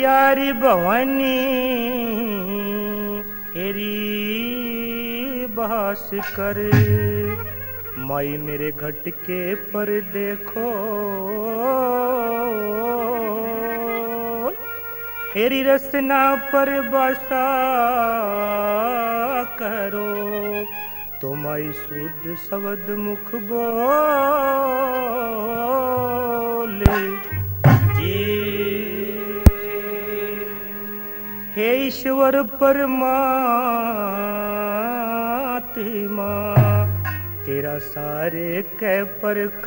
यारी भवानी हेरी बहास कर, माई मेरे घट के पर देखो, हेरी रसना पर बसा करो, तो माई शुद्ध शब्द मुख बोले। हे ईश्वर परमात्मा तेरा सारे कै प्रकाश,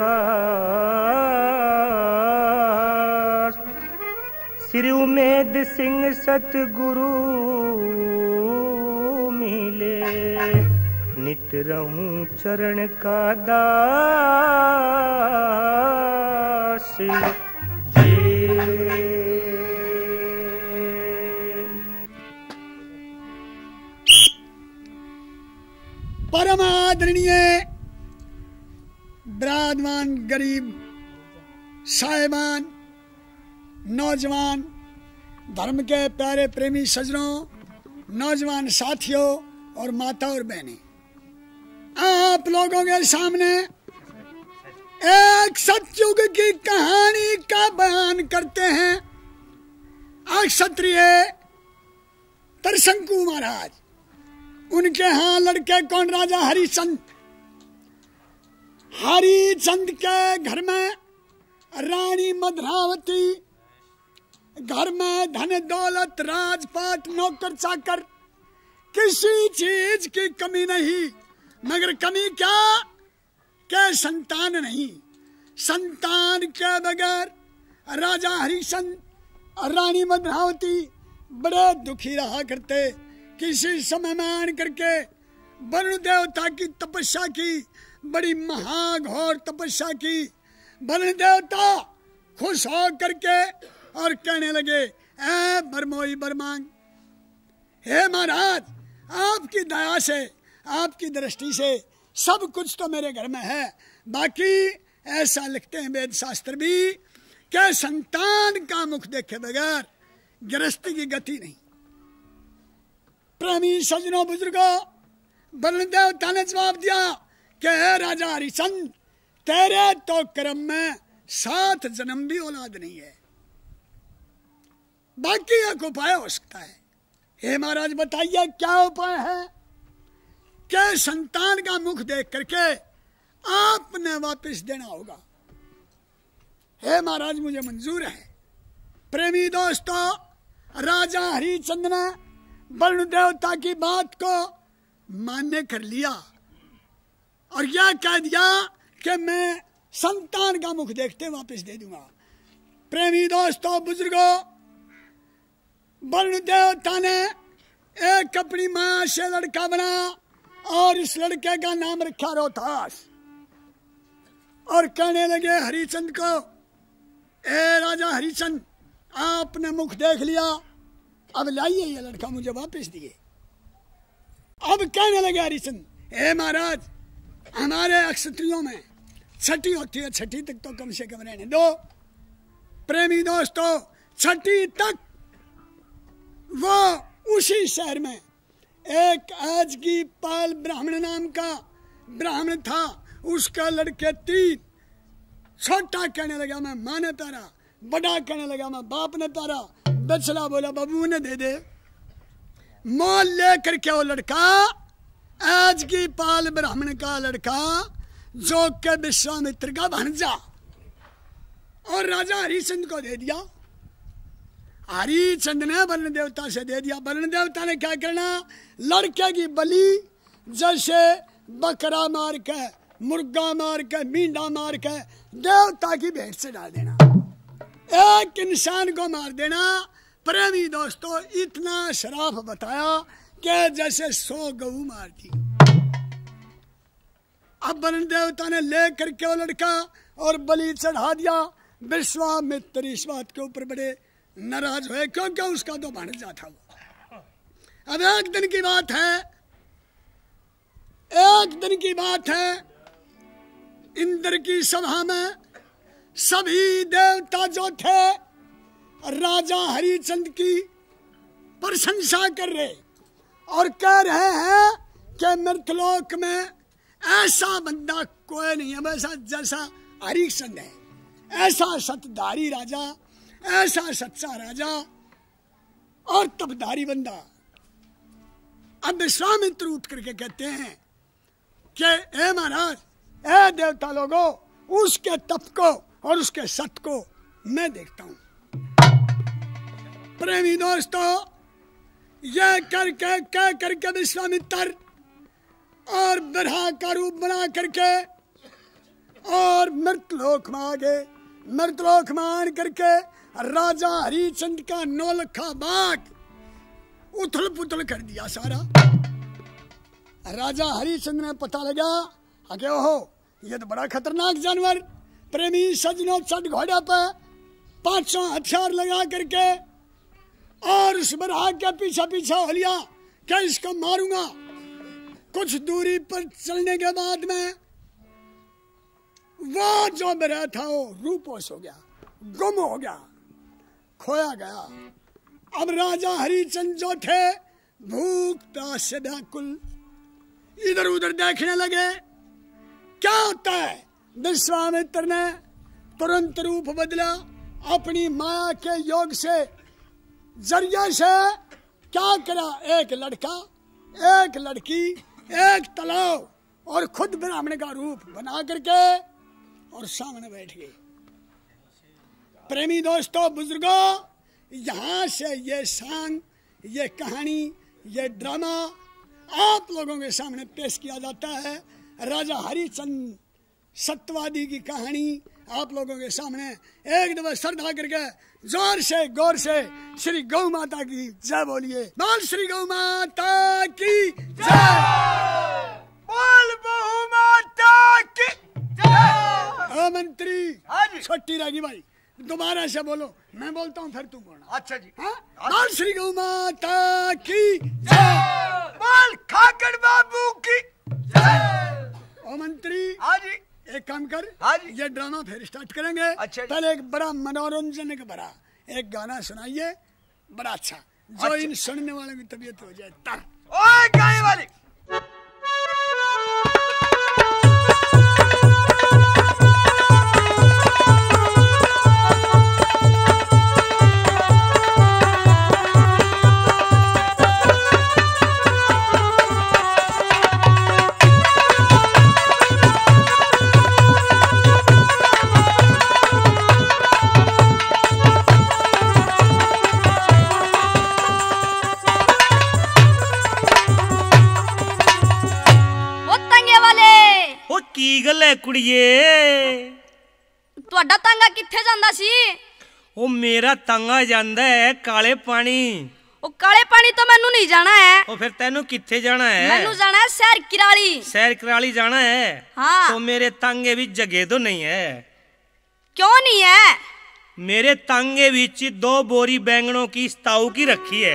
श्री उमेद सिंह सतगुरु मिले, नित रहूं चरण का दास। परम आदरणीय विराजमान गरीब साहिबान, नौजवान, धर्म के प्यारे प्रेमी सज्जनों, नौजवान साथियों और माता और बहनें, आप लोगों के सामने एक सतयुग की कहानी का बयान करते हैं क्षत्रिय तरशंकु महाराज। उनके यहाँ लड़के कौन? राजा हरिचंद। हरिचंद के घर में रानी मद्रावती, घर में धन दौलत राजपाट नौकर चाकर, किसी चीज की कमी नहीं। मगर कमी क्या? के संतान नहीं। संतान के बगैर राजा हरिचंद और रानी मद्रावती बड़े दुखी रहा करते। किसी समय में आन करके वरुण देवता की तपस्या की, बड़ी महाघोर तपस्या की। वरुण देवता खुश हो करके और कहने लगे, ए बरमोई बरमांग, हे महाराज, आपकी दया से, आपकी दृष्टि से सब कुछ तो मेरे घर में है। बाकी ऐसा लिखते हैं वेद शास्त्र भी कि संतान का मुख देखे बगैर गृहस्थी की गति नहीं। प्रेमी सज्जनों, बुजुर्गों, वरुण देवता ने जवाब दिया कि हे राजा हरिचंद, तेरे तो कर्म में 7 जन्म भी औलाद नहीं है। बाकी एक उपाय हो सकता है। हे महाराज बताइए क्या उपाय है? क्या संतान का मुख देख करके आपने वापस देना होगा। हे महाराज मुझे मंजूर है। प्रेमी दोस्तों, राजा हरिचंद ने वरुण देवता की बात को मान्य कर लिया और यह कह दिया कि मैं संतान का मुख देखते वापस दे दूंगा। प्रेमी दोस्तों, बुजुर्गों, वरुण देवता ने एक अपनी मां से लड़का बना और इस लड़के का नाम रखा रोहतास। और कहने लगे हरिचंद को, ए राजा हरिचंद, आपने मुख देख लिया, अब लाइए ये लड़का मुझे वापस दिए। अब कहने लगे हरिचंद, हे महाराज, हमारे क्षत्रियों में छठी होती है, छठी तक तो कम से कम रहने दो। प्रेमी दोस्तों, छठी तक वो उसी शहर में एक आज की पाल ब्राह्मण नाम का ब्राह्मण था। उसका लड़के 3। छोटा कहने लगा मैं माँ ने प्यारा, बड़ा कहने लगा मैं बाप ने प्यारा, बचला बोला बाबू ने दे दे। मोल लेकर के वो लड़का, आज की पाल ब्राह्मण का लड़का, जो के विश्वामित्र का भांजा, और राजा हरिचंद को दे दिया। हरिचंद ने वरुण देवता से दे दिया। वरुण देवता ने क्या करना? लड़के की बलि जैसे बकरा मार के, मुर्गा मार के, मींढा मार के देवता की भेंट से डाल देना, एक इंसान को मार देना। प्रेमी दोस्तों, इतना शराफ बताया कि जैसे 100 गऊ मार दी। अब वरुण देवता ने ले करके वो लड़का और बलि चढ़ा दिया। विश्वामित्र इस बात के ऊपर बड़े नाराज हुए, क्योंकि उसका तो भांजा था वो। अब एक दिन की बात है, इंद्र की सभा में सभी देवता जो थे राजा हरिचंद की प्रशंसा कर रहे और कह रहे हैं कि मृतलोक में ऐसा बंदा कोई नहीं है वैसा जैसा हरिचंद है, ऐसा सतधारी राजा, ऐसा सच्चा राजा और तपधारी बंदा। अब विश्वामित्र उठ करके कहते हैं कि हे महाराज, हे देवता लोगों, उसके तप को और उसके सत्य को मैं देखता हूं। प्रेमी दोस्तों, यह कह करके विश्वामित्र और बरहा का रूप बना करके और मृतलोक में आ गए। मृतलोक में आन करके राजा हरिचंद का नौलखा बाग उथल पुथल कर दिया सारा। राजा हरिचंद ने पता लगा कि ओहो, ये तो बड़ा खतरनाक जानवर। प्रेमी सजनों, चढ़ घोड़ा पे 500 हथियार लगा करके और उस बरहा के पीछा पीछा हो लिया क्या इसको मारूंगा। कुछ दूरी पर चलने के बाद में वो जो बरहा था वो रूपोश हो गया, गुम हो गया, खोया गया। अब राजा हरिचंद जो थे भूख प्यास से व्याकुल इधर उधर देखने लगे क्या होता है। विश्वामित्र ने तुरंत रूप बदला, अपनी माया के योग से जरिए से क्या करा, एक लड़का, एक लड़की, एक तालाब और खुद ब्राह्मण का रूप बना करके और सामने बैठ गए। प्रेमी दोस्तों, बुजुर्गों, यहाँ से ये सांग, ये कहानी, ये ड्रामा आप लोगों के सामने पेश किया जाता है। राजा हरिचंद सत्यवादी की कहानी आप लोगों के सामने एक दफा श्रद्धा करके जोर से गौर से श्री गौ माता की जय बोलिए। बोल श्री गौ माता की जय, बोल बहु माता की जय। मंत्री छोटी रागी भाई दोबारा से बोलो, मैं बोलता हूँ फिर तुम बोलना। अच्छा जी। हाँ? बोल श्री गौ माता की जय, बोल खाकर बाबू की जय। ओ मंत्री, हाँ जी। एक काम कर, हाँ जी। ये ड्रामा फिर स्टार्ट करेंगे। अच्छा जी। पहले एक बड़ा मनोरंजन का बड़ा एक गाना सुनाइए, बड़ा अच्छा, जो अच्छा। इन सुनने वालों की तबीयत हो जाए तब। ओए गाने वाली कुड़िए ਤੁਹਾਡਾ ਤਾਂਗਾ ਕਿੱਥੇ ਜਾਂਦਾ ਸੀ? ਉਹ ਮੇਰਾ ਤਾਂਗਾ ਜਾਂਦਾ ਹੈ ਕਾਲੇ ਪਾਣੀ। ਉਹ ਕਾਲੇ ਪਾਣੀ ਤੋਂ ਮੈਨੂੰ ਨਹੀਂ ਜਾਣਾ ਹੈ। ਉਹ ਫਿਰ ਤੈਨੂੰ ਕਿੱਥੇ ਜਾਣਾ ਹੈ? ਮੈਨੂੰ ਜਾਣਾ ਹੈ शहर किराली। शहर किराली जाना है? हाँ। तो मेरे तांगे भी जगह तो नहीं है। क्यों नहीं है? मेरे तांगे बीच 2 बोरी बैंगनों की स्ताऊ की रखी है।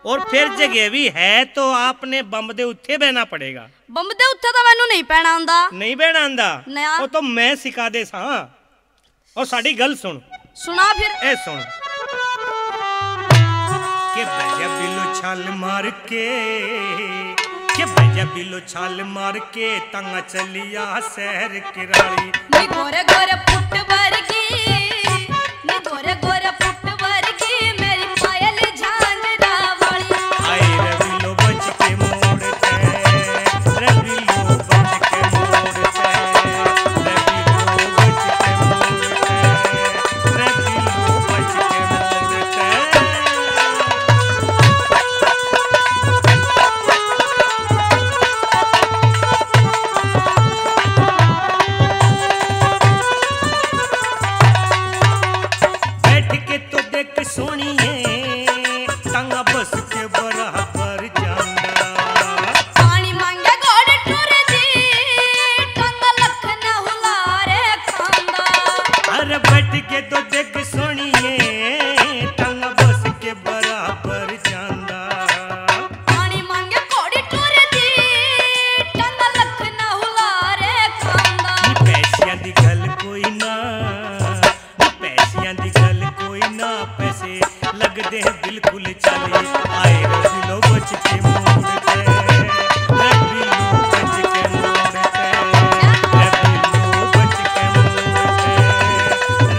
और फिर जगह भी है तो आपने बंब दे उत्थे बहना पड़ेगा। बंब दे उत्थे तो मैनू नहीं पैना आंदा। नहीं बहना आंदा? ना। वो तो मैं सिखा दे सा। और साड़ी गल सुन। सुना फिर। ए सुन के बजा बिलो छाल मार के बजा बिलो छाल मार के तंगा चलिया शहर किराली। नी गोरे गोरे फुट वर्गी, नी गोरे गोरे फुट वर्गी मेरी पायल झांझरा वाली। आए रविलो बच के मोड़ते, रविलो बच के मोड़ते, रविलो बच के मोड़ते, रविलो बच के मोड़ते। बैठ के तो देख सोनिए तंगा बस के बराबर जांदा। पानी मांगे गोड़ टुर जी टंगा लख न हुलारे खांदा। अरे बैठ के तो देख सोनिए तंगा बस के बराबर जांदा। पानी मांगे गोड़ टुर जी टंगा लख न हुलारे खांदा। नी पैसियां दी गल कोई ना, दे बिल्कुल चाली आए रे बिलो बच के मोड़ते रे बिलो बच के मोड़ते रे बिलो बच के मोड़ते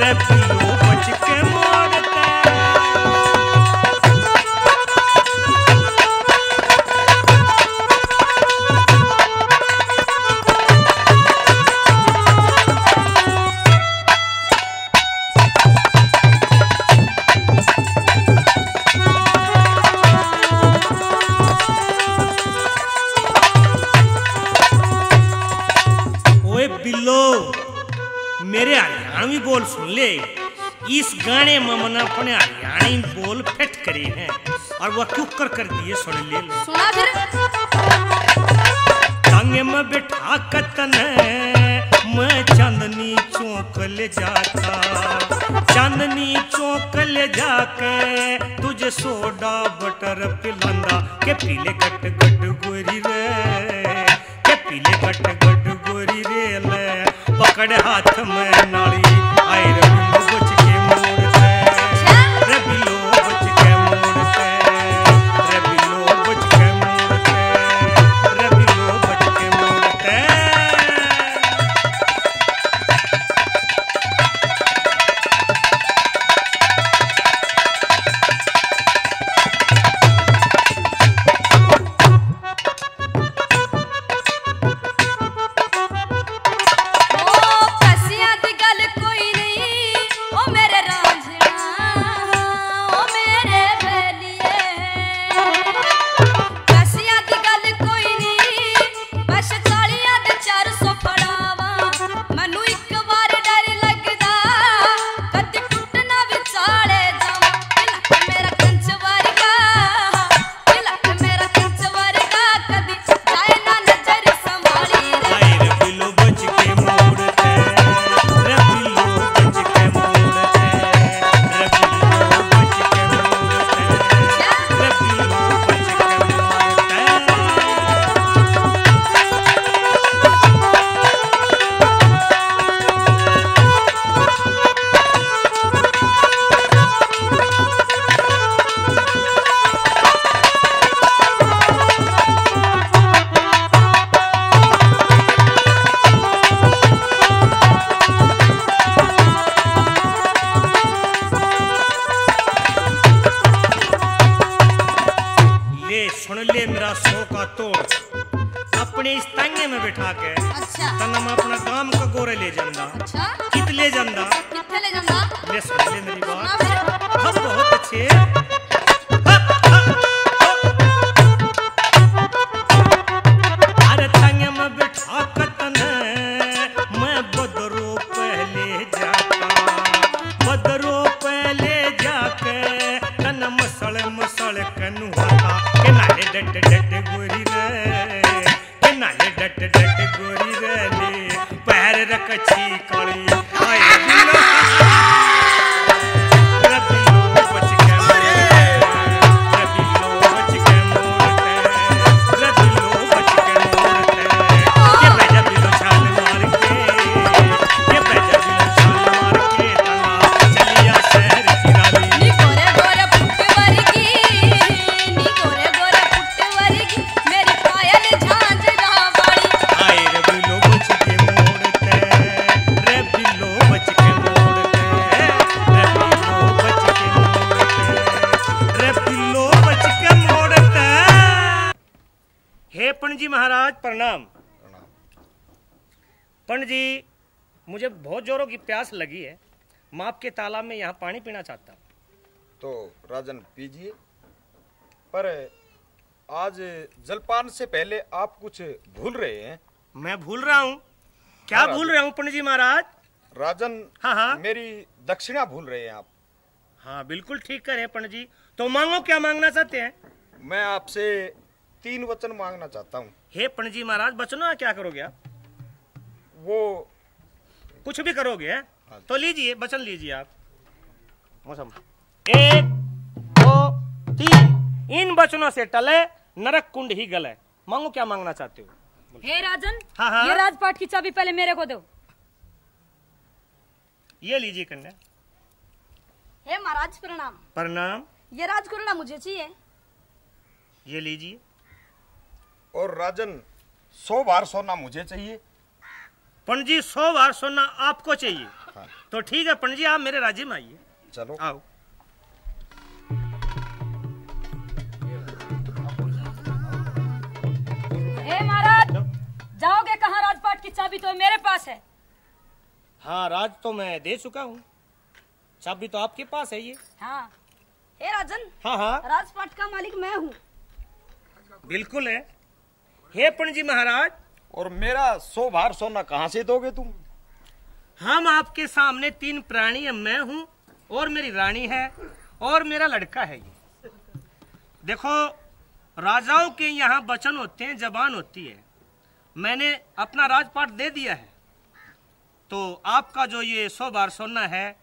रे बिलो बच के मोड़ते। मेरे हरियाणवी बोल सुन ले। इस गाने में मैंने अपने हरियाणी बोल फिट करे हैं और वह क्यों कर दिए सुन ले। सुना फिर। टांगे में बिठा कतन मैं चांदनी चौक ले जाता चांदनी चौक ले जाके तुझे सोडा बटर पिलांदा के पीले गट गट गोरी रे के पीले गट गट गोरी रे ले पकड़ हाथ में नाली आए रे बिलो बच के मोड़ते रे बिलो बच के मोड़ते रे बिलो बच के मोड़ते रे बिलो बच के मोड़ते। अपने इस तांगे में बैठा के अच्छा तना मैं अपना काम का गोरे ले जांदा। अच्छा कित ले जांदा किथे ले जांदा ले सुन ले मेरी बात सुना फिर। हम बहुत अच्छे अरे तांगे में बैठा के तने मैं बदरो पहले जाता बदरो पहले जाके तन मसल मसल कनु होता के नाले डट डट गोरी रे नाले डट डट गोरी रे ले पैर रखछी कली आए बिलो रे बिलो बच के मोड़ते रे बिलो बच के मोड़ते रे बिलो बच के मोड़ते ये बेजा बिलो छाल मार के ये बेजा बिलो छाल मार के तना चलिया शहर की रानी नी गोरे गोरे पुट्ट वर्गी नी गोरे गोरे पुट्ट वर्गी मेरी पायल झांझरा वाली आए रे बिलो बच के मोड़ते रे बिलो बच के मोड़ते रे बिलो बच के मोड़ते रे बिलो बच के मोड़ते। हे पंडित जी महाराज प्रणाम। पंडित जी मुझे बहुत जोरों की प्यास लगी है मैं आपके तालाब में यहाँ पानी पीना चाहता हूँ। तो राजन पीजिए, पर आज जलपान से पहले आप कुछ भूल रहे हैं। मैं भूल रहा हूँ क्या भूल रहा हूँ पंडित जी महाराज? राजन हाँ हाँ मेरी दक्षिणा भूल रहे हैं आप। हाँ बिल्कुल ठीक करें पंडित जी। तो मांगो क्या मांगना चाहते हैं? मैं आपसे 3 वचन मांगना चाहता हूँ। हे पंडित जी महाराज वचनों क्या करोगे आप? वो कुछ भी करोगे है? हाँ। तो लीजिए वचन लीजिए आप। मौसम 1 2 3 इन वचनों से टले नरक कुंड ही गले। मांगो क्या मांगना चाहते हो? हे राजन हाँ, हाँ। ये राजपाट की चाबी पहले मेरे को दो। ये लीजिए कन्या। हे महाराज प्रणाम। प्रणाम। ये राजकुरड़ा मुझे चाहिए। ये लीजिए। और राजन 100 बार सोना मुझे चाहिए। पंडित जी 100 बार सोना आपको चाहिए। हाँ। तो ठीक है पंडित जी, आप मेरे राज्य में आइए। चलो आओ। हे महाराज, जाओगे कहाँ? राजपाट की चाबी तो मेरे पास है। हाँ, राज तो मैं दे चुका हूँ, चाबी तो आपके पास है ये। हाँ। हे राजन, हाँ हाँ राजपाट का मालिक मैं हूँ। बिल्कुल है। हे पंडित जी महाराज, और मेरा 100 बार सोना कहाँ से दोगे तुम? हम आपके सामने 3 प्राणी है, मैं हूँ और मेरी रानी है और मेरा लड़का है ये। देखो, राजाओं के यहाँ वचन होते हैं, जबान होती है। मैंने अपना राजपाट दे दिया है, तो आपका जो ये 100 बार सोना है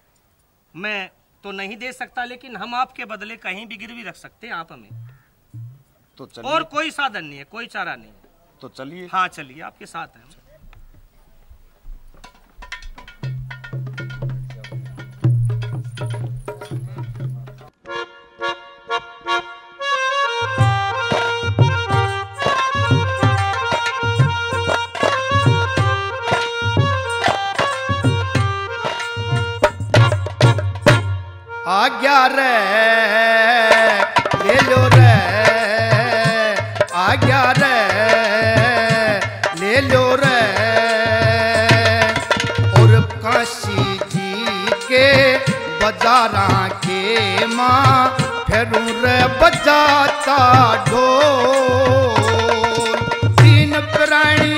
मैं तो नहीं दे सकता, लेकिन हम आपके बदले कहीं भी गिरवी रख सकते हैं आप हमें। तो चलिए। और कोई साधन नहीं है, कोई चारा नहीं है। तो चलिए। हाँ चलिए, आपके साथ है। आज्ञा रे ले लो रे, आज्ञा रे ले लो रे। और काशी जी के बाजारा के माँ फेरू रे बजाता ढोल। 3 प्राणी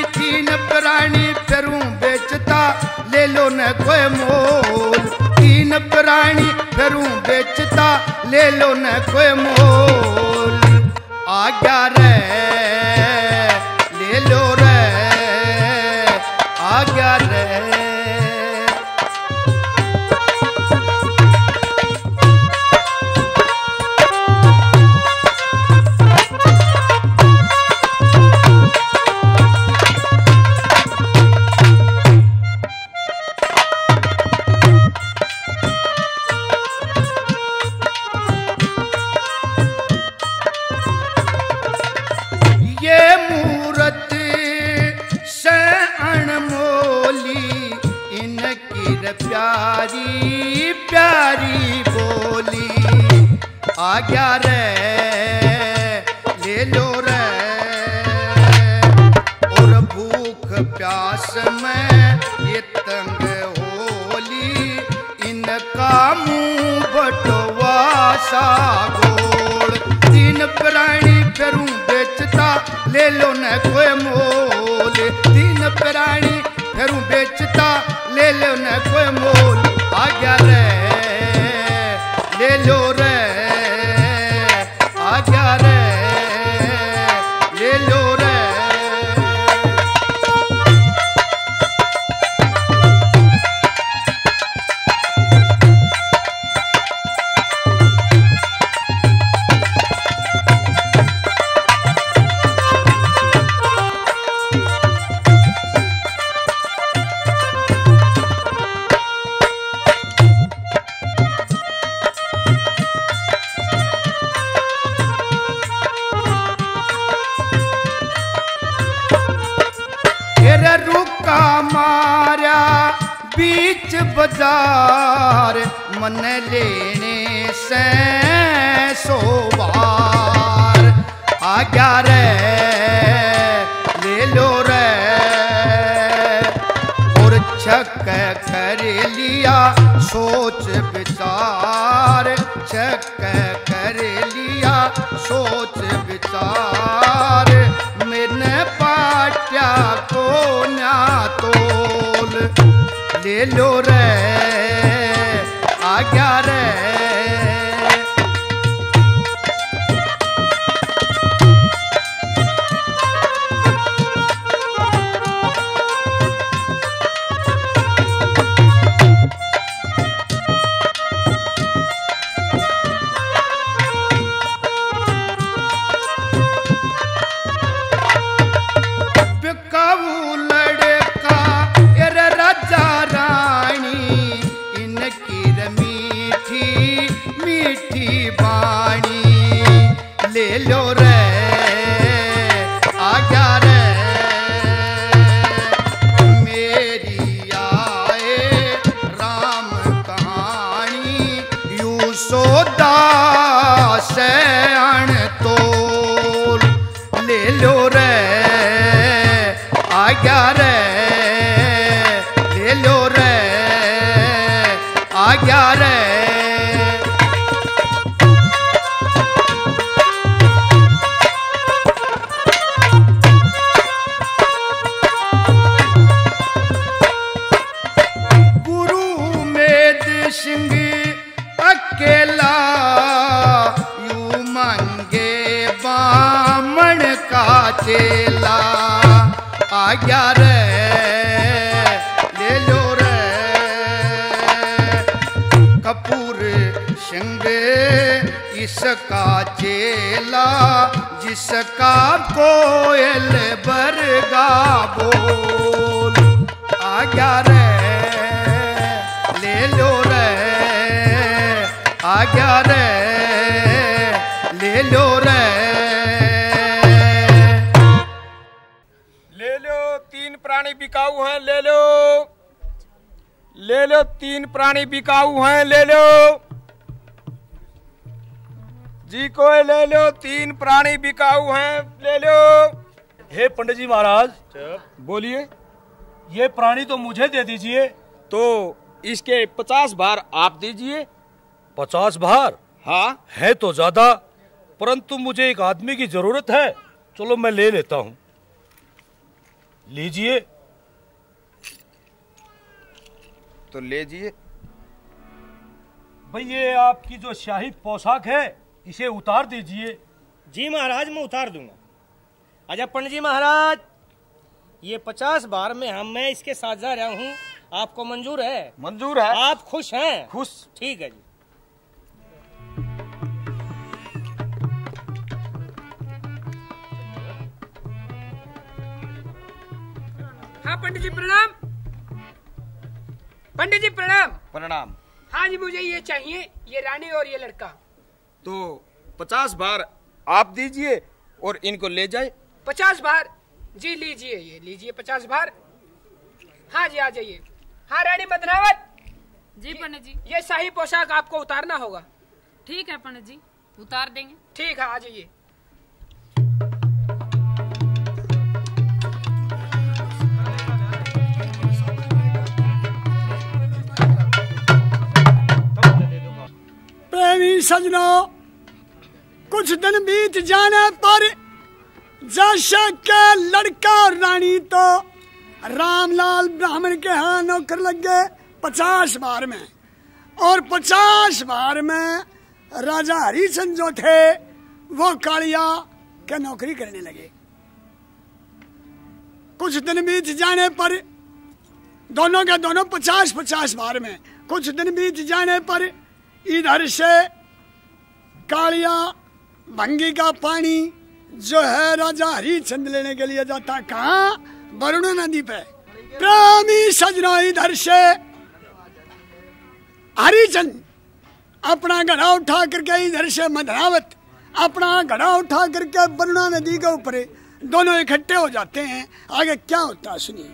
फेरू बेचता, ले लो न कोई मोल। 3 प्राणी फेरू बेचता, ले लो न कोई मोल। आज्ञा रे ले लो रे, आज्ञा रे। प्यारी प्यारी बोली। आज्ञा रे ले लो रे। और भूख प्यास में ये तंग होली, इनका मुंह बटवासा गोल। 3 प्राणी फेरू बेचता, ले लो न कोई मोल। 3 प्राणी फेरू बेचता, ले लो न कोई मोल। आज्ञा रे ले लो रे, आज्ञा रे ले लो रे। मारा बीच बाजार, मन लेने से 100 बार। आज्ञा रे ले लो रे। और छक कर लिया सोच विचार, छक कर लिया सोच विचार। मैंने पाट्या को न्या तोल, ले लो रे, आज्ञा रे। राजा रानी इनकी मीठी आज्ञा रे। गुरु मेद सिंह अकेला यू मांगे बामण का चेला। आज्ञा रे ले लो रे। कपूर सिंह इसका चेला जिसका कोयल बरगा बोल। आज्ञा रे ले लो रे। आज्ञा रे ले लो रे। ले लो, 3 प्राणी बिकाऊ हैं, ले लो। ले लो, 3 प्राणी बिकाऊ हैं, ले लो जी। कोई ले लो, 3 प्राणी बिकाऊ हैं, ले लो। हे पंडित जी महाराज, बोलिए। ये प्राणी तो मुझे दे दीजिए। तो इसके 50 भार आप दीजिए। 50 भार? हाँ है तो ज्यादा, परंतु मुझे एक आदमी की जरूरत है। चलो मैं ले लेता हूँ। लीजिए। तो लीजिए। भाई ये आपकी जो शाही पोशाक है इसे उतार दीजिए। जी महाराज, मैं उतार दूंगा। अच्छा पंडित जी महाराज, ये 50 बार में मैं इसके साथ जा रहा हूँ, आपको मंजूर है? मंजूर है। आप खुश हैं? खुश। ठीक है जी। हाँ पंडित जी प्रणाम। पंडित जी प्रणाम। प्रणाम। हाँ जी, मुझे ये चाहिए, ये रानी और ये लड़का। तो 50 बार आप दीजिए और इनको ले जाए। 50 बार? जी लीजिए, ये लीजिए 50 बार। हाँ जी आ जाइए। हाँ रानी मदनावत जी पंडित जी। ये शाही पोशाक आपको उतारना होगा। ठीक है पंडित जी, उतार देंगे। ठीक है, आ जाइए। प्रेमी सजनों, कुछ दिन बीत जाने पर जैसे के लड़का और रानी तो रामलाल ब्राह्मण के यहाँ नौकर लग गए 50 बार में, और 50 बार में राजा हरिचंद जो थे वो कालिया के नौकरी करने लगे। कुछ दिन बीत जाने पर दोनों के दोनों 50-50 बार में, कुछ दिन बीत जाने पर इधर से कालिया भंगी का पानी जो है राजा हरिचंद लेने के लिए जाता कहाँ? वरुणा नदी पे। प्रेमी सजनों, इधर से हरिचंद अपना घड़ा उठा करके, इधर से मधरावत अपना घड़ा उठा करके वरुणा नदी के ऊपर दोनों इकट्ठे हो जाते हैं। आगे क्या होता है सुनिए।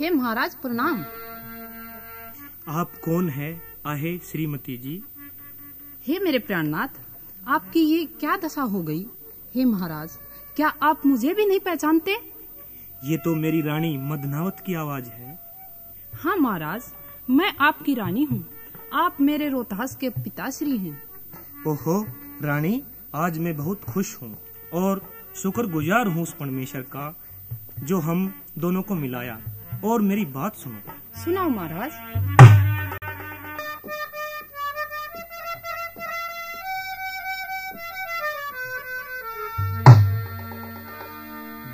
हे महाराज प्रणाम। आप कौन है आहे श्रीमती जी? हे मेरे प्राणनाथ, आपकी ये क्या दशा हो गई? हे महाराज, क्या आप मुझे भी नहीं पहचानते? ये तो मेरी रानी मदनावत की आवाज है। हाँ महाराज, मैं आपकी रानी हूँ। आप मेरे रोहतास के पिताश्री हैं। ओहो रानी, आज मैं बहुत खुश हूँ और शुक्रगुजार हूँ उस परमेश्वर का जो हम दोनों को मिलाया। और मेरी बात सुनो। सुनाओ महाराज।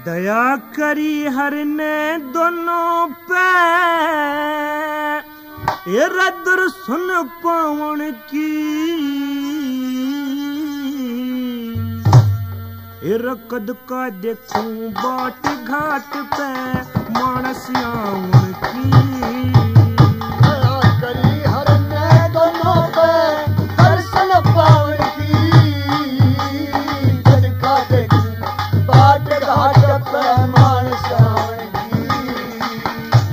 दया करी हर ने दोनों पे, ये रद्र सुन पवन की, ये रकद का देखूं बाट घाट पे मानस आउन की। दया करी हर ने दोनों पे दर्शन पावन की, जग का देखूं बाट घाट पे मानस आउन की।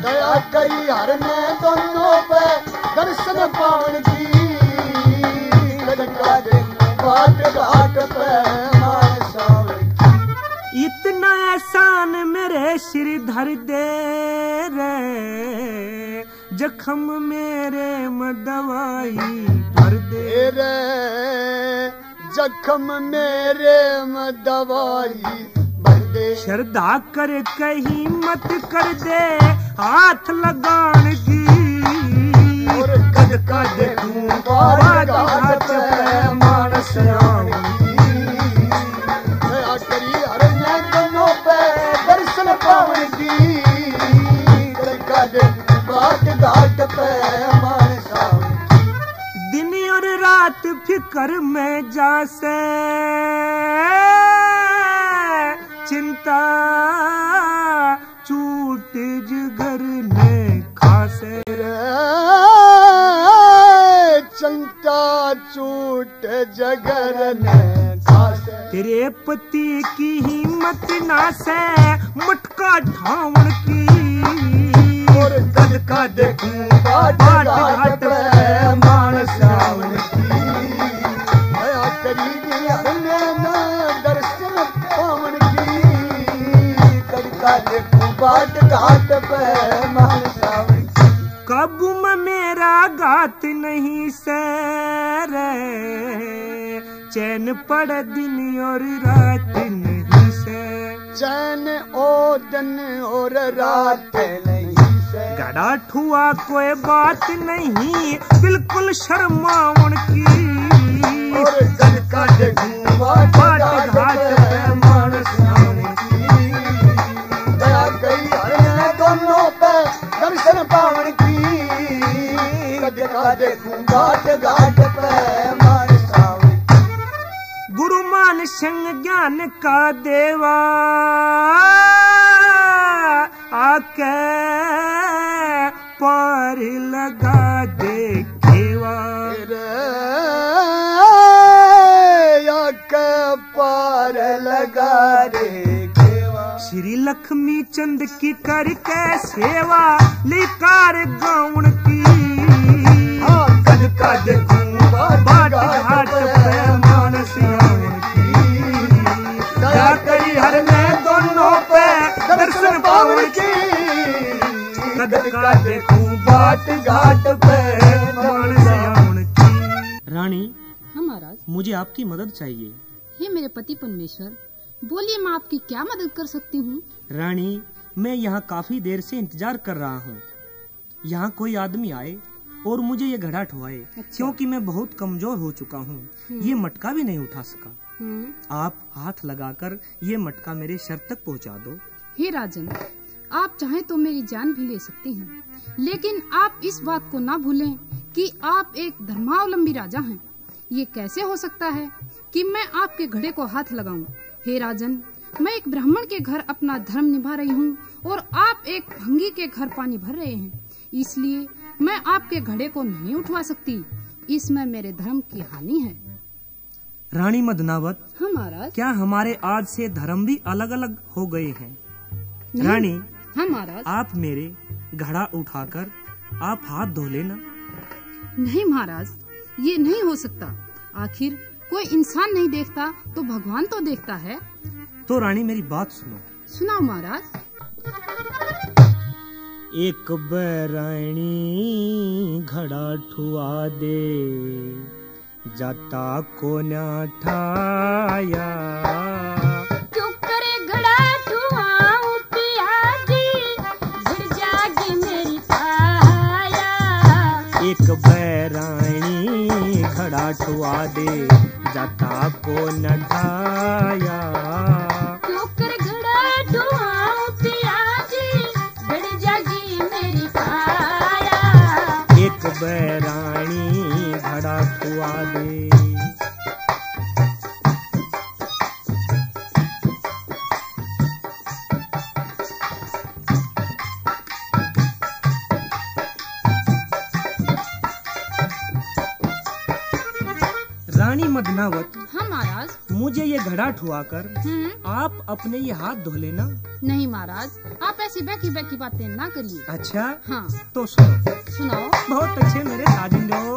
दया करी हर ने दोनों पे दर्शन पावन की, जग का देखूं बाट घाट पे मानस आउन की। इतना एहसान मेरे सिर धर दे रे, जख्म मेरे में दवाई भर दे। तेरे जख्म मेरे में दवाई भर दे। श्रद्धा कर कहीं मत कर दे हाथ लगान की। और कद का देखूं बात घाट पे मानस आऊंगी। दया करी हर मैं दोनों पे दर्शन पावन की। कद का देखूं बात घाट पे मानस आऊंगी। दिन और रात फिकर में जासे चिंता छूट जिगर ने खासे। चिंता छूट जगर ने खासे। तेरे पति की हिम्मत ना से मटका ठावन की। और कद का देखूं बाट घाट पे मानस आवन की। दया करी न दर्शन पावन की। कद का देखूं बाट घाट पे मानस आवन की। काबू में मेरा गात नहीं सर चैन पड़ दिन और रात नहीं से। चैन ओ दिन और रात नहीं से। गड़ा ठुआ कोई बात नहीं बिल्कुल शर्मावन की। और कद का देखूं बाट घाट पे मानस आवन की। दया करी हर दोनों पे दर्शन पावन की। कद का देखूं बाट घाट पे मानस आवन की। गुरु मान संग ज्ञान का देवा आके पार लगा दे केवा। आके पार लगा दे केवा। श्री लक्ष्मी चंद की करके सेवा लिकार गाउन की। कद का देखूं बाट घाट पे मानस आवन की। दया करी हर में दोनों पे दर्शन पावन की। कद का देखूं बाट घाट पे मानस आवन की। रानी हाँ महाराज। मुझे आपकी मदद चाहिए। हे मेरे पति परमेश्वर, बोलिए मैं आपकी क्या मदद कर सकती हूँ। रानी मैं यहाँ काफी देर से इंतजार कर रहा हूँ। यहाँ कोई आदमी आए और मुझे ये घड़ा ठुआए। अच्छा। क्योंकि मैं बहुत कमजोर हो चुका हूँ। ये मटका भी नहीं उठा सका। आप हाथ लगाकर ये मटका मेरे सर तक पहुँचा दो। हे राजन, आप चाहें तो मेरी जान भी ले सकते हैं, लेकिन आप इस बात को ना भूलें कि आप एक धर्मावलंबी राजा हैं। ये कैसे हो सकता है कि मैं आपके घड़े को हाथ लगाऊं? हे राजन, मैं एक ब्राह्मण के घर अपना धर्म निभा रही हूँ और आप एक भंगी के घर पानी भर रहे हैं। इसलिए मैं आपके घड़े को नहीं उठवा सकती। इसमें मेरे धर्म की हानि है। रानी मदनावत, हाँ महाराज। क्या हमारे आज से धर्म भी अलग अलग हो गए हैं? नहीं। रानी, हाँ महाराज। आप मेरे घड़ा उठाकर आप हाथ धो लेना। नहीं महाराज, ये नहीं हो सकता। आखिर कोई इंसान नहीं देखता तो भगवान तो देखता है। तो रानी मेरी बात सुनो। सुनाओ महाराज। एक बैरानी घड़ा ठुआ दे जाता को न ठाया। क्यों करे घड़ा ठुआऊं पिया जी, भिड़ जागी मेरी पाया। एक बैरानी घड़ा ठुआ दे जाता को न ठाया। क्यों करे घड़ा ठुआऊं पिया जी, भिड़ जागी मेरी पाया। एक बैरानी घड़ा ठुआ दे। रानी मदनावत, हाँ महाराज। मुझे ये घड़ा ठुआकर आप अपने ये हाथ धो लेना। नहीं महाराज, आप ऐसी बैठी बैठी बातें ना करिए। अच्छा हाँ। तो सुनो। सुनाओ। बहुत अच्छे मेरे साजिंदो।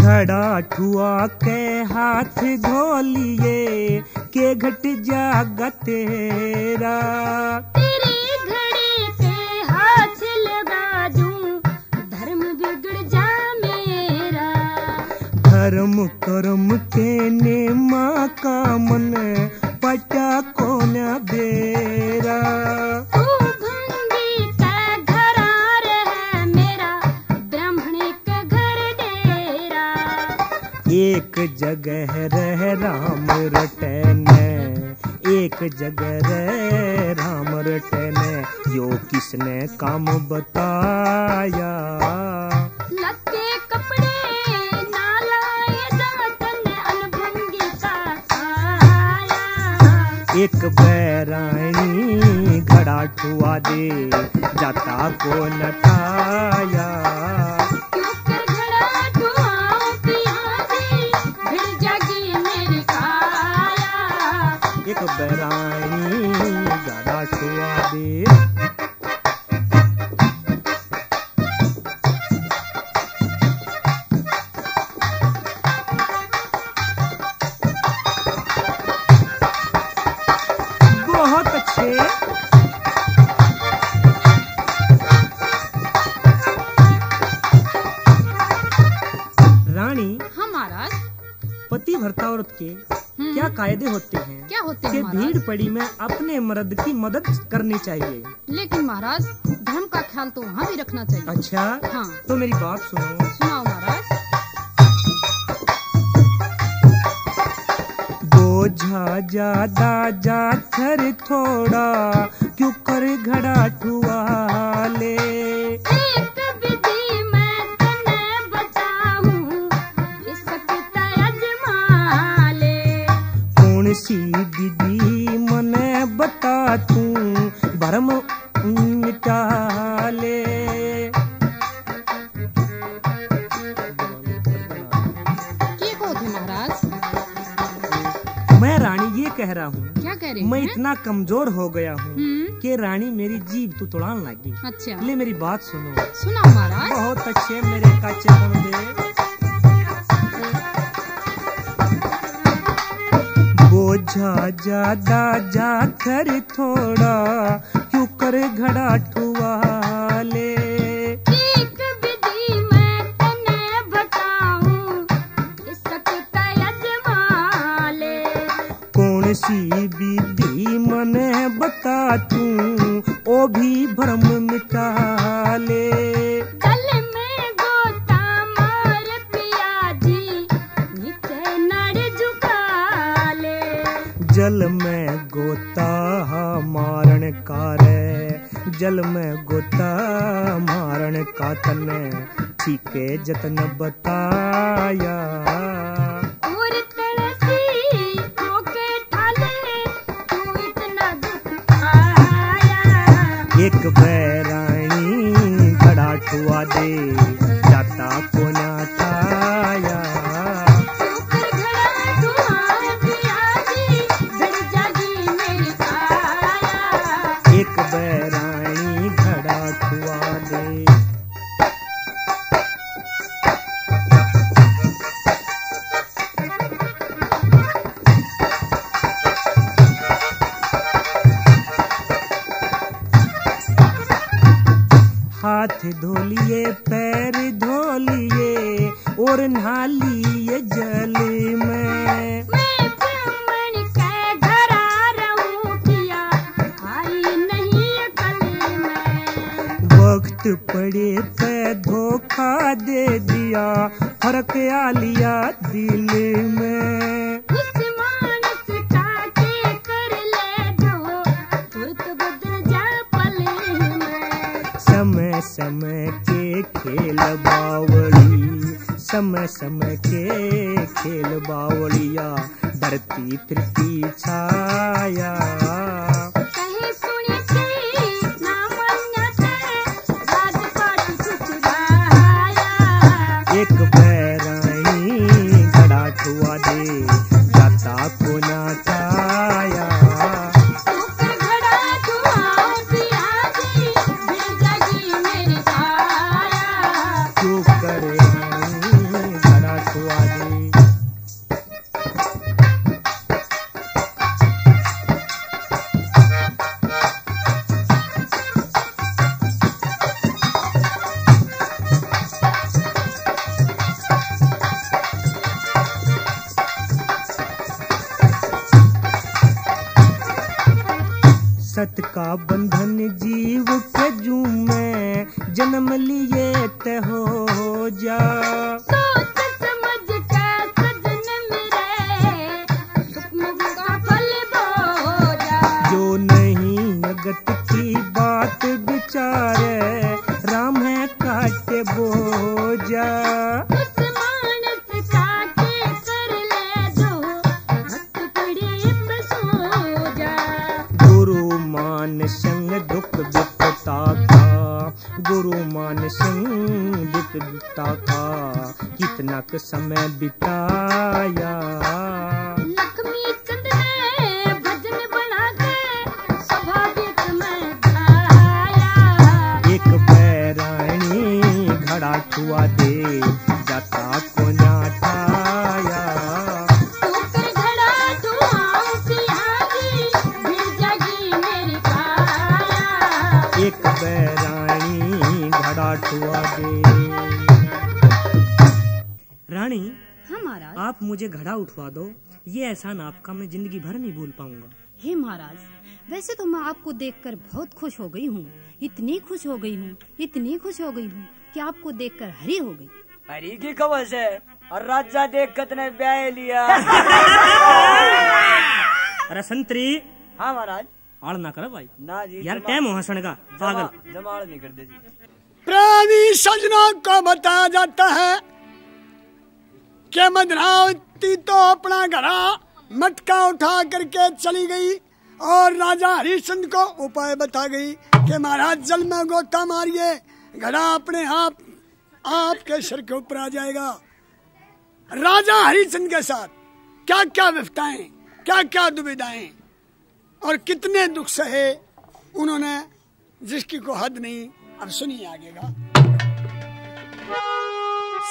घड़ा ठुआ के हाथ धो लिए के घट जागा तेरा। तेरी घड़ी पे हाथ धर्म कर्म के नेमा का मन पटा को न बेरा। तू भंगी का घरार है मेरा ब्राह्मण का घर डेरा। एक जगह रह राम रटने, एक जगह रह राम रटने, यो किसने काम बताया। लत्ते कपड़े ना लाए जातन अनभंगी का खाया। एक बैरानी घड़ा ठुआ दे जाता को नटाया। क्योंकि घड़ा धुआं पिया दे भिड़ जागी मेरी काया। एक बैरानी घड़ा ठुआ दे। बहुत अच्छे। रानी, हाँ महाराज। पति भर्ता औरत के क्या कायदे होते हैं? क्या होते हैं कि महाराज? भीड़ पड़ी में अपने मर्द की मदद करनी चाहिए। लेकिन महाराज धर्म का ख्याल तो वहाँ भी रखना चाहिए। अच्छा, हाँ। तो मेरी बात सुनो। सुनाओ महाराज। बोझा ज्यादा जाकर थोड़ा, क्यों कर घड़ा ठुआ ले। एक विधि मैं तने बताऊं इसका अजमा ले। कौन सी विधि मने बता तू भरम मिटा ले। ये को थे महाराज? मैं रानी ये कह रहा हूँ, क्या कह रहे मैं हैं? इतना कमजोर हो गया हूँ कि रानी मेरी जीभ तू तोड़ान लगी। अच्छा, ले मेरी बात सुनो। सुनाओ महाराज। बहुत अच्छे मेरे काचे सुन दे। बोझा ज्यादा जाकर थोड़ा, क्यों कर घड़ा ठुआ ले। एक विधि मैं तने बताऊं इसका अजमा ले। कौन सी विधि मने बता तू ओ भी भ्रम मिटा ले। गल में गोता मार पिया जी नीचे नड़ झुका ले। जल में गोता मारण का रे, जल में गोता मारण का तने ठीके जतन बताया। और तड़सी होके ठाले तू इतना दुख आया। एक बैरानी घड़ा ठुआ दे जाता को नाटाया। ऊपर घड़ा धुआं पिया जी भिड़ जागी मेरी काया। एक बैरानी घड़ा ठुआ दे। हाथ धोलिए पैर धोलिए और नहा लिए जल में। मैं ब्राह्मण के घर आ रहूं पिया आई नहीं अकल में। वक्त पड़े पे धोखा दे दिया, फर्क आ लिया दिल में। उस मानस का के कर ले दो तुरत बदल जा पल में। समय समय के खेल बावली, समय समय के खेल बावलिया, धरती तृप्ति छाया। कहे सुने के ना मान्या से राजपाट कुछ गाया। एक बैरानी घड़ा ठुआ दे जाता को नाटाया। ऊपर घड़ा धुआं पिया जी भिड़ जागी मेरी काया। क्यों करे घड़ा ठुआ दे। सत का बंधन जीव के जू में जन्म लिए ते हो जा। सोच समझ के सजन मेरे हुक्म का फल बोजा। जो नहीं अगत की बात विचारे राम है काटे बोजा। उस मानस काटे कर ले जो भक्त पड़े बसो जा। गुरु मान संग दुख विपता का, गुरु मान संग दुख विपता का कितना क समय बिताया। लक्ष्मी चंद ने भजन बना के स्वाभाविक में गाया। एक बैरानी घड़ा छुआ दे जाता को न्याठाया। ऊपर घड़ा धुआं की आगी भिड़ जागी मेरी काया। एक बैरानी घड़ा छुआ दे। रानी, हाँ महाराज। आप मुझे घड़ा उठवा दो, ये एहसान आपका मैं जिंदगी भर नहीं भूल पाऊंगा। हे महाराज, वैसे तो मैं आपको देखकर बहुत खुश हो गई हूँ, इतनी खुश हो गई हूँ, इतनी खुश हो गई हूँ कि आपको देखकर हरी हो गई। हरी की खबर है और राजा देख कितने ब्याह लिया। अरे संतरी। हाँ महाराज। आड़ ना करो भाई। ना जी यार टाइम हो हंसने का, पागल। जमाड़ नहीं करते जी। प्रेमी सजनों को बताया जाता है कि मदरावती तो अपना घड़ा मटका उठा करके चली गई और राजा हरिश्चंद्र को उपाय बता गई कि महाराज जल में गोता मारिए, घड़ा अपने आप आपके सिर के ऊपर आ जाएगा। राजा हरिश्चंद्र के साथ क्या क्या विपदाएं, क्या क्या दुविधाएं और कितने दुख सहे उन्होंने, जिसकी को हद नहीं। अब सुनिए आगेगा।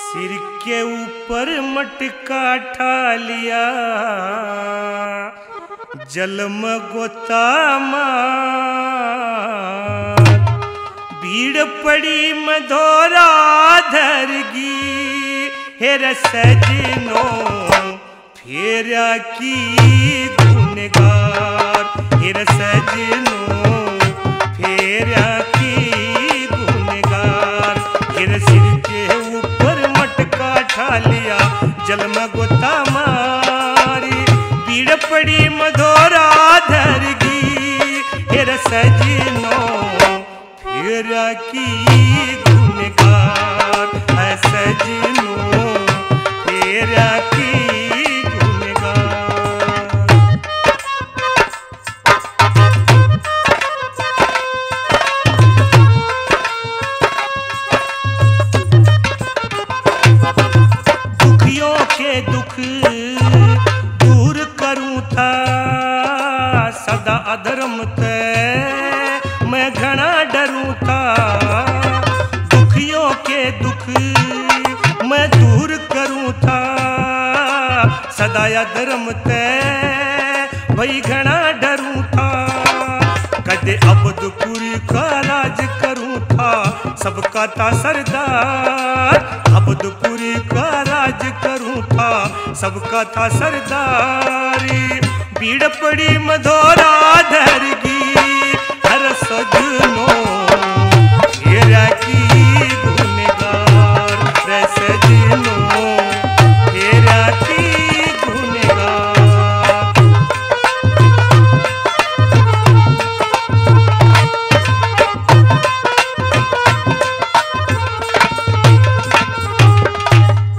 सिर के ऊपर मटका ठा लिया, जल में गोता मार, भीड़ पड़ी मधोरा धरगी, हेर सजनो फेरा की गुनगार, हेर सजनो फेरा की गुनगार। हेर सिर के ऊपर मटका ठा लिया, जल में गोता मारी, भीड़ पड़ी मधोरा धरगी, हेर सजनो फेरा की गुनगार, है सजनो फेरा की गुनगार। दुखियों के दुख दूर करूं था, सदा अधर्म ते मैं घना डरूं था। दुखियों के दुख मैं दूर करूं था, सदा अधर्म ते भाई घना डरूं था। कदे अबदपुरी का राज करूं था, सबका था सरदार। अबदपुरी का राज करूं था, सबका था सरदारी। भीड़ पड़ी मधोरा धरगी, हर सजनो फेरा की गुनगार, रे सजनो फेरा की गुनगार।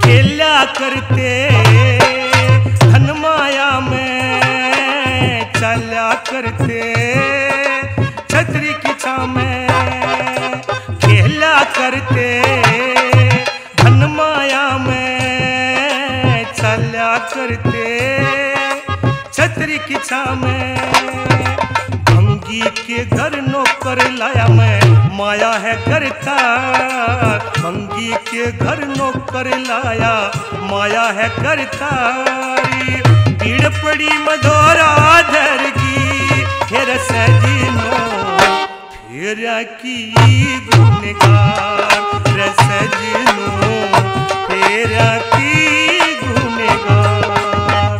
खेला करते धन माया में, चला करते छतरी की छाव में। खेला करते धन माया में, चला करते छतरी की छाव में। भंगी के घर नौकर लाया मैं, माया है करता। भंगी के घर नौकर लाया, माया है करतारी। भीड़ पड़ी मधोरा धरगी, हेर सजनो फेरा की गुनगार, रे सजनो फेरा की गुनगार।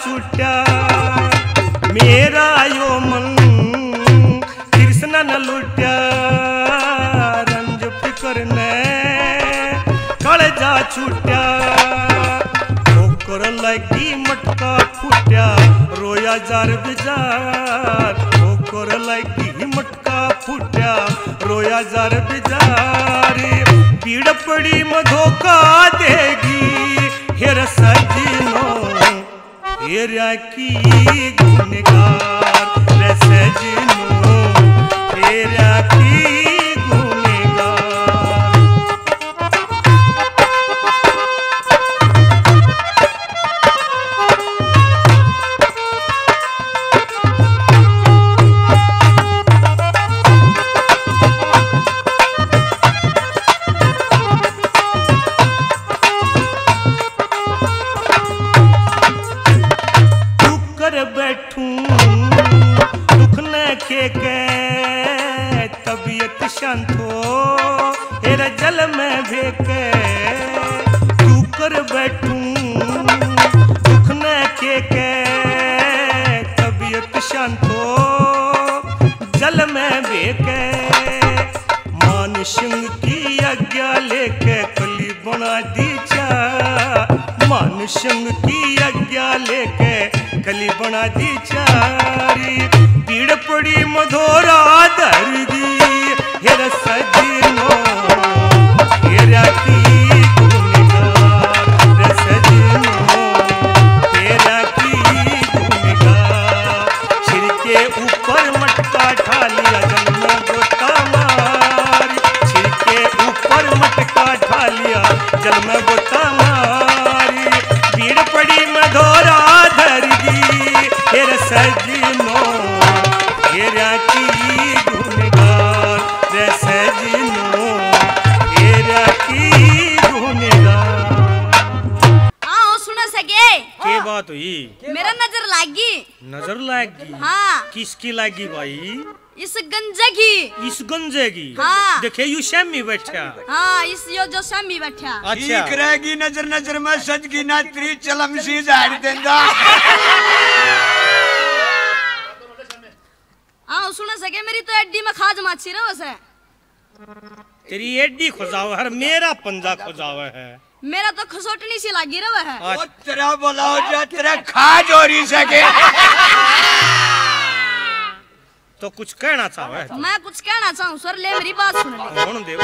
छूटा मेरा यो मन कृष्ण न लुट्या रंज फिकर ने कलेजा छूटा ठोकर लगी मटका फूटा रोया जार बिजार ठोकर लगी मटका फूटा रोया जार बिजार पीड़ पड़ी मधोका देगी हेर सजनो हेरा की गुनगार रे सजनो हेरा की गुनगार। तबीयत शांत हो हेरा जल में भेके तू कर बैठूं दुख न के तबीयत शांत हो जल में भेके मान सिंह की आज्ञा लेके कली बना दी चा मान सिंह की आज्ञा लेके कली बना दी चारी पीड़ पड़ी मधोरा दर्दी हेर सजनो हेरा की गुनगार रे सजनो हेरा की गुनगार। सिर के ऊपर मटका ढालिया जल में गोता मारी सिर के ऊपर मटका ढालिया जल में गोता मारी पीड़ पड़ी मधोरा दर्दी हेर सजनो हेरा की गुनगार रे सजनो हेरा की गुनगार। आओ सुन सके के बात हुई मेरा नजर लागी नजर लागी हाँ किसकी लागी भाई इस गंजे की इस गंजे की हाँ देखे यू शामी बैठा हाँ इस यो जो शामी बैठा अच्छा ठीक रहेगी नजर नजर में सज की नात्री चलम सी जाहिर देंदा। आओ सुन सके मेरी तो एड्डी में खाज माछी रहो से तेरी एड्डी खुजाव है मेरा पंजा खुजाव है मेरा तो खसोटनी सी लागी रहो है ओ तेरा बोलाओ जा तेरा खाज हो रही सके तो कुछ कहना चाहे मैं कुछ कहना चाहूँ सर ले मेरी बात सुन ले कौन देव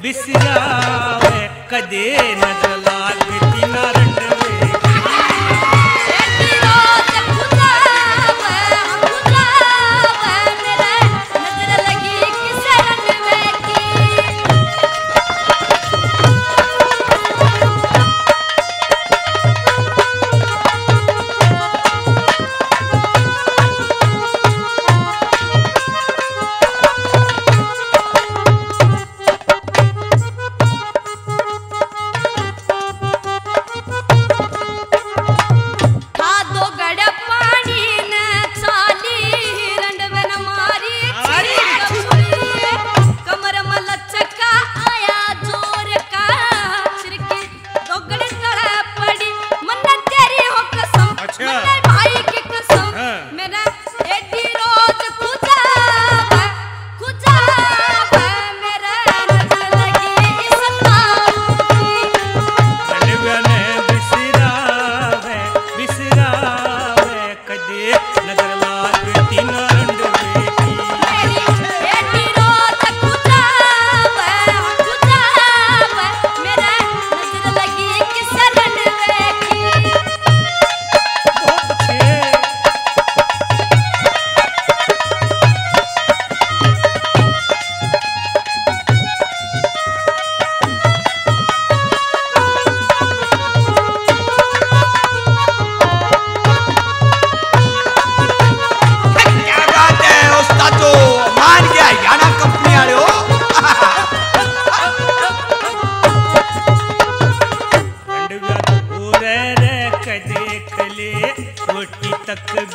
बिसरावे कदे नजर लाग तीना रंडवे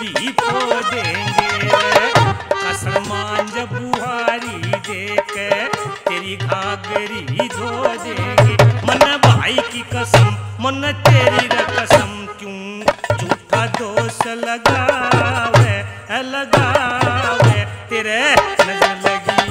भी पो देंगे कसर मांझ बुहारी देख तेरी घाघरी धो देंगे मन भाई की कसम मन तेरी कसम क्यों झूठा दोष लगावे तेरे नजर लगी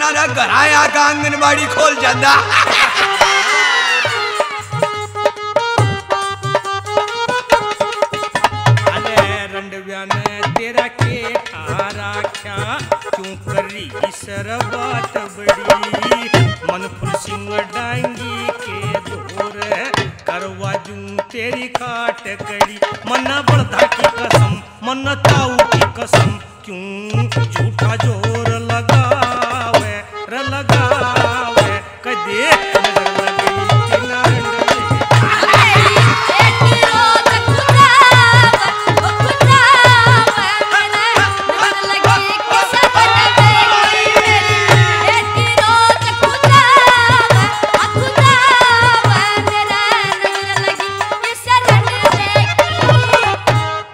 नारंड आंगनबाड़ी खोल जाता रंडव्या ने तेरा के थारा क्या क्यों करी सरबात बड़ी मन फुल सिंह डांगी के दूर करवा जूं तेरी खाट कड़ी मन बड़धा की कसम मन ताऊ की कसम क्यों झूठा जोर लगा